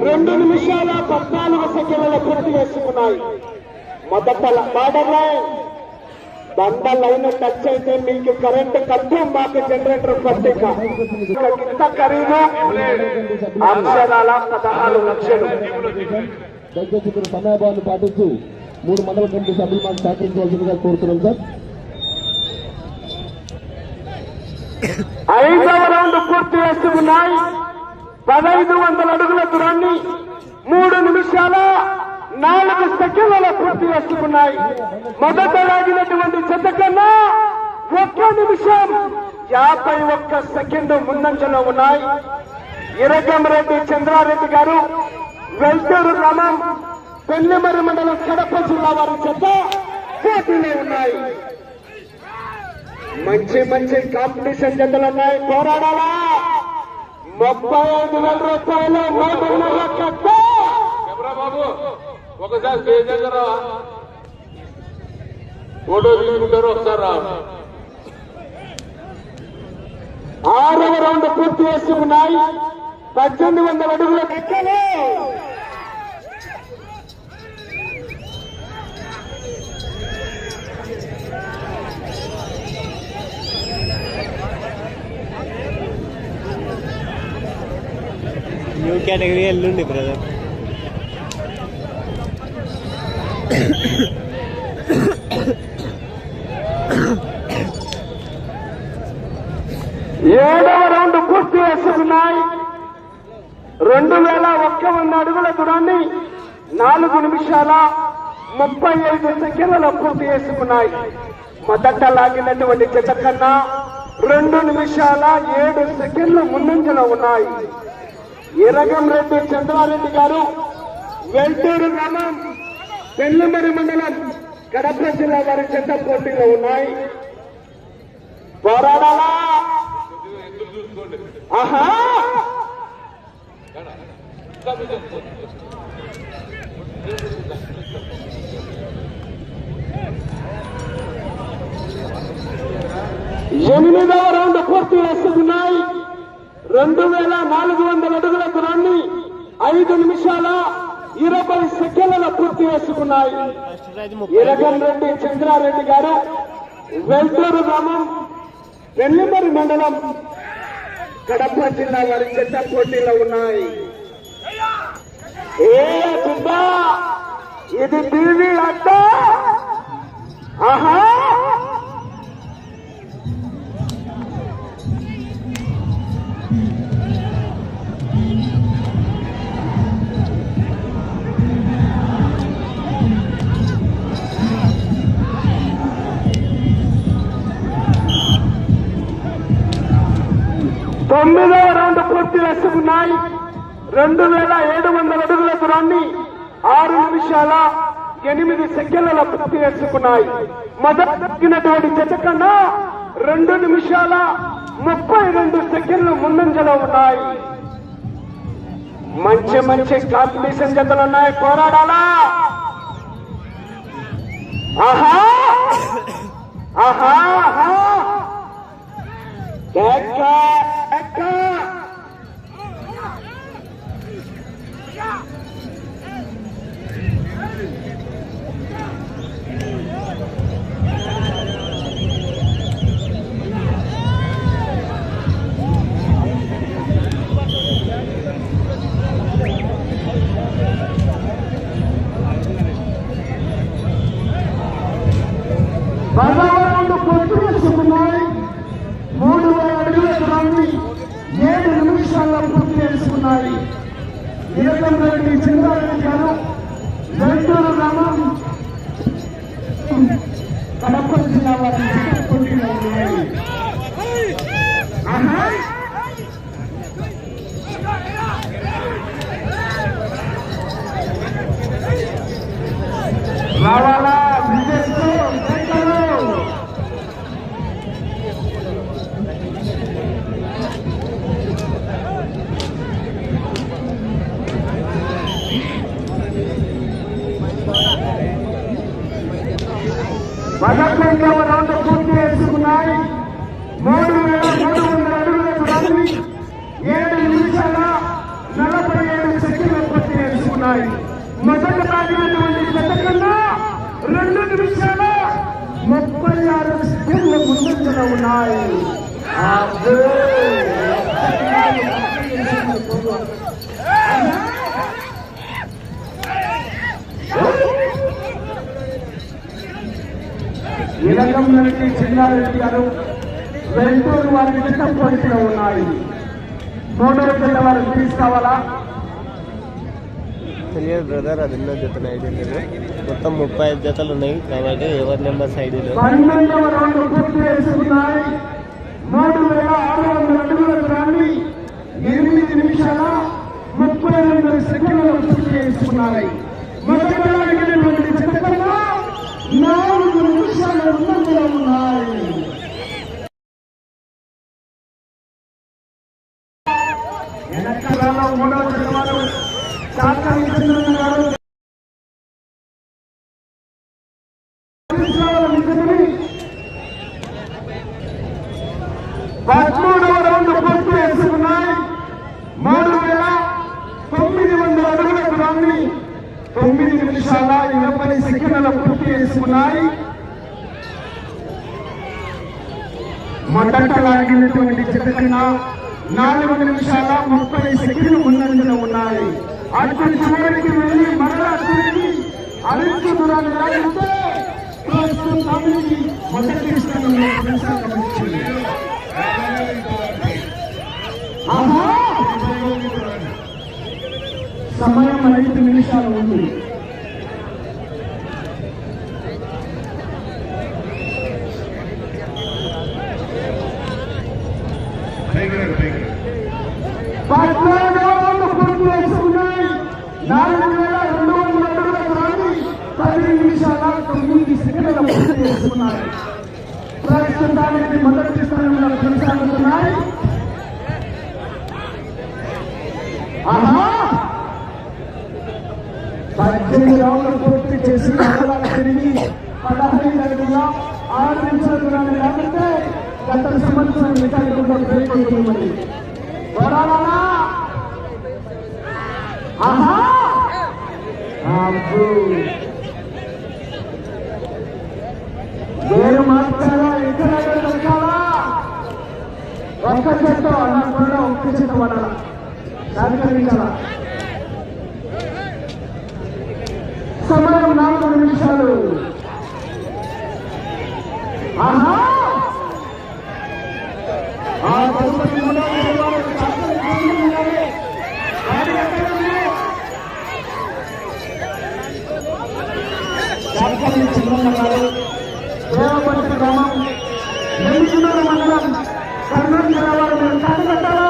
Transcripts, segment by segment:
2 నిమిషాల 14 సెకండ్ల పూర్తి చేసుకున్నాయి. మొదట బార్డర్ లైన్ బండ లైన్ టచ్ అయితే మీకు కరెంట్ కట్టు, మాకు జనరేటర్ పట్టిక. ఇంత ఖరీదు అక్షరాల 14 లక్షలు. దయచేసి మీరు సమయభావాన్ని పాటిస్తూ 3 మండల కమిటీ సభ్యులు మాకు సహకరించవలసిందిగా కోరుతున్నాం సార్. 5వ రౌండ్ పూర్తి చేసుకున్నాయి. 1500 అడుగుల దూరాన్ని 3 నిమిషాల 4 సెకండ్ల పూర్తి చేసుకున్నాయి. మొదట లాగినటువంటి జత కన్నా 1 నిమిషం 51 సెకండ్ ముందంజలో ఉన్నాయి. ఇరగంరెడ్డి చంద్రారెడ్డి గారు, వెల్టూరు గ్రామం, పెళ్లిమరి మండలం, కడప జిల్లా వారి జత పోటీలో ఉన్నాయి. మంచి మంచి కాంపిటీషన్ జతలు ఉన్నాయి. పోరాడాలా. 35,000 రూపాయలు బాబు ఒకసారి స్టేజ్ దగ్గర ఫోటో తీసుకుంటారు. ఒకసారి రా. 6వ రౌండ్ పూర్తి చేసుకున్నాయి. 1800 అడుగుల లెక్కలు. న్యూ కేటగిరీ ఎల్లుండి బ్రదర్. ఏడవ రౌండ్ పూర్తి చేసుకున్నాయి. 2100 అడుగుల దూరాన్ని 4 నిమిషాల 35 సెకండ్లలో పూర్తి చేసుకున్నాయి. మొదట లాగినటువంటి జత కన్నా 2 నిమిషాల 7 సెకండ్లు ముందంజలో ఉన్నాయి. ఇరగంరెడ్డి చంద్రారెడ్డి గారు, వెల్టూరు గ్రామం, పెళ్లిమరి మండలం, కడప జిల్లా వారి జత పోటీలో ఉన్నాయి. పోరాడాలా. ఆహా. ఎనిమిదవ రౌండ్ పూర్తి చేసుకున్నాయి. 2400 అడుగుల దూరాన్ని 5 నిమిషాల 20 సెకండ్ల పూర్తి చేసుకున్నాయి. ఇరగంరెడ్డి చంద్రారెడ్డి గారు, వెల్టూరు గ్రామం, పెళ్లిమరి మండలం, కడప జిల్లా వారి జత పోటీలో ఉన్నాయి. ఏ బిడ్డ ఇది టీవీ అడ్డ. ఆహా. తొమ్మిదవ రౌండ్ పూర్తి చేసుకున్నాయి. 2700 అడుగుల దూరాన్ని 6 నిమిషాల 8 సెకండ్ల పూర్తి చేసుకున్నాయి. మొదటినటువంటి జత కన్నా 2 నిమిషాల 32 సెకండ్లు ముందంజలో ఉన్నాయి. మంచి మంచి కాంపిటీషన్ జతలు ఉన్నాయి. పోరాడాలా. ఆహా ఆహా ఆహా. భగవానుడు పొట్టు చేసుకున్నాయి. 3000 అడుగుల దూరాన్ని 7 నిమిషాల్లో పూర్తి చేసుకున్నాయి. ఇరగంరెడ్డి చంద్రారెడ్డి గారు, వెల్టూరు గ్రామం, కడప జిల్లా వారి పోటీలో ఉన్నాయి. రావాలా. పదకొండవ రౌండ్ పూర్తి చేసుకున్నాయి. 3300 అడుగుల దూరాన్ని 7 నిమిషాల 47 సెకండ్ల ఉన్నాయి. ఇలకంరెడ్డి చిన్నారెడ్డి గారు వెంటూరు వారి చిత్తం పోటీలో ఉన్నాయి. మూడవ జత వారికి తీసుకోవాలా? తెలియదు బ్రదర్, అది ఎన్నో జతలు ఐడియా లేదు. మొత్తం 35 జతలు ఉన్నాయి కాబట్టి ఎవరి నెంబర్స్ ఐడియా లేదు. 12వ రౌండ్ పూర్తి చేసుకున్నాయి. 3600 అడుగుల దూరాన్ని 8 నిమిషాల 32 సెకండ్లలో పూర్తి చేసుకున్నాయి. మొదటి అడిగినటువంటి జత కన్నా 4 నిమిషాల ముందంజలో ఉన్నాయి. వెనకాల మూడవ జత వారు చాకలి చంద్రన్న గారు 13వ రౌండ్ పూర్తి చేసుకున్నాయి. 3900 అడుగుల దూరాన్ని 9 నిమిషాల 20 సెకండ్ల పూర్తి చేసుకున్నాయి. మొదట లాగినటువంటి జత కన్నా 4 నిమిషాల 30 సెకండ్లు ముందంజలో ఉన్నాయి. అటు చివరికి వెళ్ళి మరలా తిరిగి అరెంటు దూరాన్ని లాగితే ప్రస్తుతానికి మొదటి స్థానంలో కొనసాగవచ్చు. సమయం 5 నిమిషాలు ఉంది. పూర్తి చేసుకున్నాయి. 4200 అడుగుల దూరాన్ని 10 నిమిషాల 9 సెకండ్ల పూర్తి చేసుకున్నాయి. ప్రస్తుతానికి మొదటి స్థానంలో కొనసాగుతున్నాయి. 18 రౌండ్లు పూర్తి చేసి తిరిగి 15 అడుగుల 6 నిమిషాల దూరాన్ని లేకపోతే గత సంవత్సరం రికార్డులో బ్రేక్ అవుతుంది. వేరు మార్చాలా, ఇతర దొరకాలా, ఒక్క చెత్త అన్నా కూడా ఒక్క చెత్త పడాలా, సహకరించాలా. సమయం 4 నిమిషాలు. చాకలి చంద్రన్న గారు దేవపల్లి గ్రామం ఎమ్మిగనూరు మండలం కర్నూలు జిల్లా వారు మీరు కానిపెట్టారా?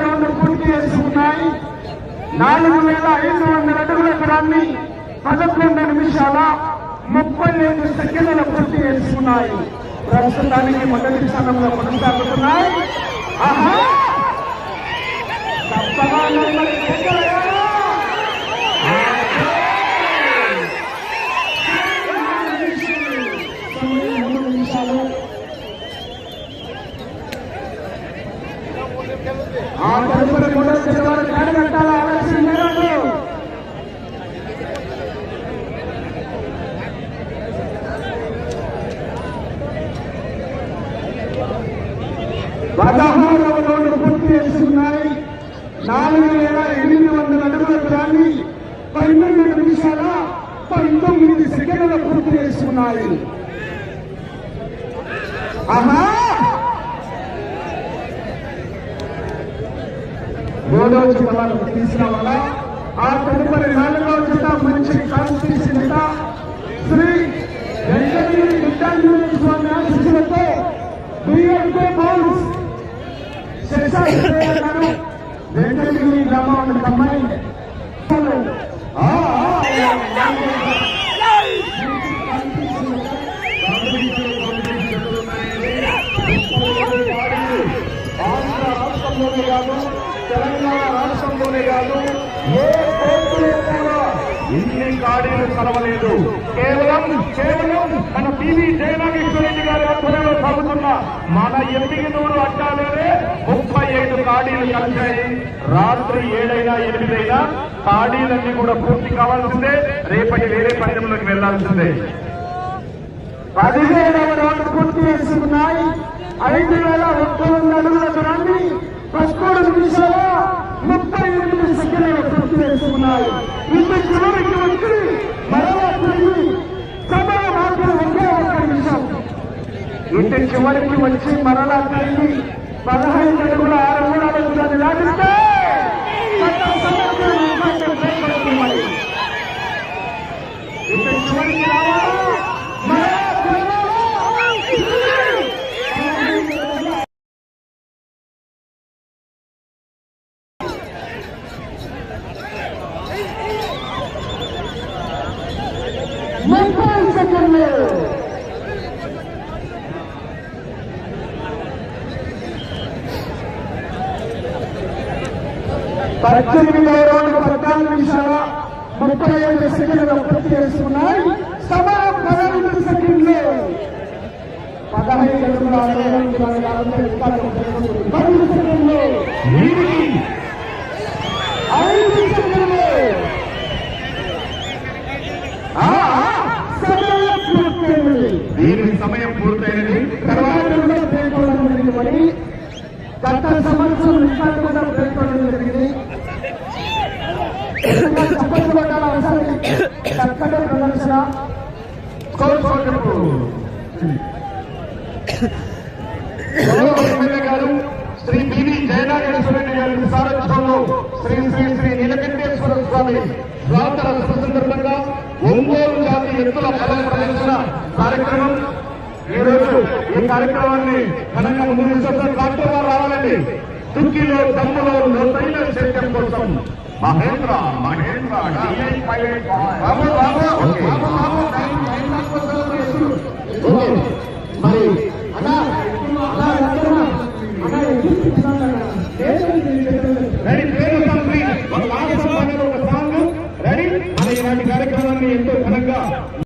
రౌండ్ పూర్తి చేసుకున్నాయి. 4500 అడుగుల దూరాన్ని 11 నిమిషాల 35 సెకండ్ల పూర్తి చేసుకున్నాయి. ప్రస్తుతానికి మొదటి స్థానంలో కొనసాగుతున్నాయి. ఆ తదుపరి కూడా చివరి కాడగట్టాల ఆలస్యం లేదు. రౌండ్ పూర్తి చేసుకున్నాయి. 4800 అడుగుల దూరాన్ని 12 నిమిషాల 19 సెకండ్ల పూర్తి చేసుకున్నాయి. మూడవ జత వాళ్ళకు తీసుకురావాలా? ఆ తదుపరి 4వ జత మంచి కాన్స్టిట్యూషన్ జత శ్రీ వెంకటగిరి విద్యార్థి స్వామి ఆశీస్సులతో బిఎల్కే బౌల్స్ శేషాచార్య గారు వెంకటగిరి గ్రామం అమ్మాయి ఆంధ్ర రాష్ట్రంలోనే కాదు, తెలంగాణ రాష్ట్రంలోనే కాదు, ఏ కోర్టులో కూడా ఇన్ని గాడీలు కలవలేదు. కేవలం మన పివి జయనాగేశ్వర రెడ్డి గారి ఆధ్వర్యంలో సాగుతున్న మన ఎమ్మిగినూరు అడ్డాలోనే 35 గాడీలు కలిశాయి. రాత్రి 7 అయినా 8 అయినా గాడీలన్నీ కూడా పూర్తి కావాల్సిందే. రేపటి వేరే పందెంలోకి వెళ్లాల్సిందే. 17వ రౌండ్ పూర్తి చేసుకున్నాయి. 5,100 అడుగుల దూరాన్ని 13 నిమిషాల 38 సెకండ్లు పూర్తి చేసుకున్నాయి. ఇంటి చివరికి వచ్చి మరలా తిరిగి సమయ మార్గం ఒకే 1 నిమిషం. ఇంటి చివరికి వచ్చి మరలా తిరిగి 15 అడుగుల 6 అడుగుల దూరాన్ని లాగిస్తే ఇంటి చివరికి రావాలి. పద్దెనిమిదవ రౌండ్ 14 నిమిషాల 35 సెకండ్లు పూర్తి చేసుకున్నాయి. సమయం 12 సెకండ్లు. 15 అడుగుల 10 సెకండ్లు. 5 సెకండ్లు. దీని సమయం పూర్తయినది. తర్వాత పేర్కొనడం జరిగింది. గత సంవత్సరం రికార్డు కూడా పేర్కొనడం జరిగింది. చప్పట్లు కొట్టాల అవసరం చక్కటి ప్రదర్శన. ఎమ్మెల్యే గారు శ్రీ పివి జయనాగేశ్వర రెడ్డి గారి సారథ్యంలో శ్రీ శ్రీ శ్రీ నీలకంఠేశ్వర స్వామి జాతర సందర్భంగా ఒంగోలు జాతి ఎత్తుల పదవి ప్రదర్శన కార్యక్రమం. ఈ రోజు ఈ కార్యక్రమాన్ని ఘనంగా ముందు డాక్టర్ వారు రావాలండి. తుర్కీలో దమ్ములో లోతైన సేద్యం కోసం మహేంద్ర మరి